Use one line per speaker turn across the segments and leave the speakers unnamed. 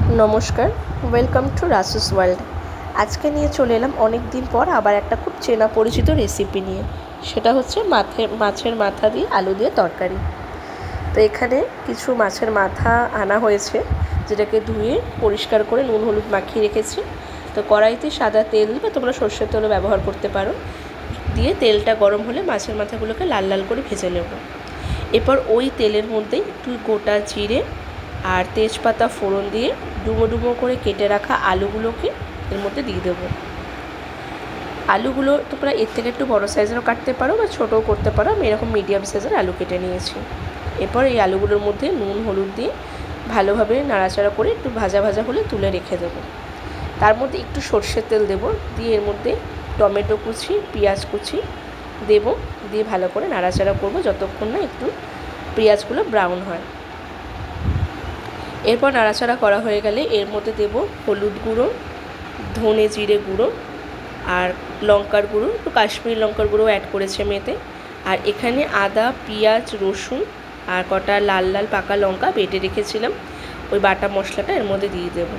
নমস্কার, welcome to রাসুস world. আজকে নিয়ে চলে এলাম অনেক দিন পর আবার একটা খুব চেনা পরিচিত রেসিপি নিয়ে। সেটা হচ্ছে মাছের মাথা দিয়ে আলু দিয়ে তরকারি। তো এখানে কিছু মাছের মাথা আনা হয়েছে, যেটাকে ধুয়ে পরিষ্কার করে নুন হলুদ মাখিয়ে রেখেছি। তো কড়াইতে সাদা তেল বা তোমরা সর্ষের তেলও ব্যবহার করতে পারো, দিয়ে তেলটা গরম হলে মাছের মাথাগুলোকে লাল লাল করে ভেজে নেব। এরপর ওই তেলের মধ্যেই একটু গোটা জিরে আর তেজপাতা ফোড়ন দিয়ে ডুমো ডুমো করে কেটে রাখা আলুগুলোকে এর মধ্যে দিয়ে দেবো। আলুগুলো তোমরা এর থেকে একটু বড়ো সাইজেরও কাটতে পারো বা ছোটোও করতে পারো। আমি এরকম মিডিয়াম সাইজের আলু কেটে নিয়েছি। এরপর এই আলুগুলোর মধ্যে নুন হলুদ দিয়ে ভালোভাবে নাড়াচাড়া করে একটু ভাজা ভাজা হলে তুলে রেখে দেবো। তার মধ্যে একটু সর্ষের তেল দেবো, দিয়ে এর মধ্যে টমেটো কুচি পেঁয়াজ কুচি দেবো, দিয়ে ভালো করে নাড়াচাড়া করবো যতক্ষণ না একটু পেঁয়াজগুলো ব্রাউন হয়। এরপর নাড়াচাড়া করা হয়ে গেলে এর মধ্যে দেব হলুদ গুঁড়ো, ধনে জিরে গুঁড়ো আর লঙ্কার গুঁড়ো, একটু কাশ্মীরি লঙ্কার গুঁড়ো অ্যাড করেছে মেতে। আর এখানে আদা পেঁয়াজ রসুন আর কটা লাল লাল পাকা লঙ্কা বেটে রেখেছিলাম, ওই বাটা মশলাটা এর মধ্যে দিয়ে দেব।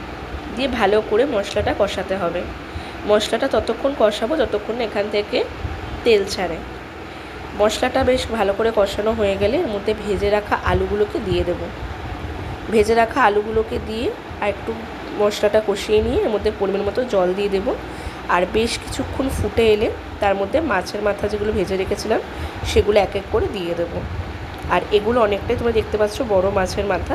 দিয়ে ভালো করে মশলাটা কষাতে হবে। মশলাটা ততক্ষণ কষাবো যতক্ষণ না এখান থেকে তেল ছাড়ে। মশলাটা বেশ ভালো করে কষানো হয়ে গেলে এর মধ্যে ভেজে রাখা আলুগুলোকে দিয়ে দেবো। ভেজে রাখা আলুগুলোকে দিয়ে আর একটু মশলাটা কষিয়ে নিয়ে এর মধ্যে পরিমাণ মতো জল দিয়ে দেবো। আর বেশ কিছুক্ষণ ফুটে এলে তার মধ্যে মাছের মাথা যেগুলো ভেজে রেখেছিলাম সেগুলো এক এক করে দিয়ে দেবো। আর এগুলো অনেকটাই তোমরা দেখতে পাচ্ছ বড় মাছের মাথা।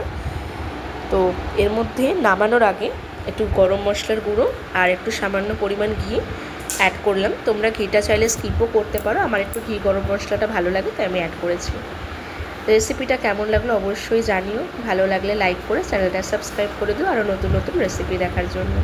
তো এর মধ্যে নামানোর আগে একটু গরম মশলার গুঁড়ো আর একটু সামান্য পরিমাণ ঘি অ্যাড করলাম। তোমরা ঘিটা চাইলে স্কিপও করতে পারো, আমার একটু ঘি গরম মশলাটা ভালো লাগে তাই আমি অ্যাড করেছি। রেসিপিটা কেমন লাগলো অবশ্যই জানিও। ভালো লাগলে লাইক করে চ্যানেলটা সাবস্ক্রাইব করে দিও আরও নতুন নতুন রেসিপি দেখার জন্য।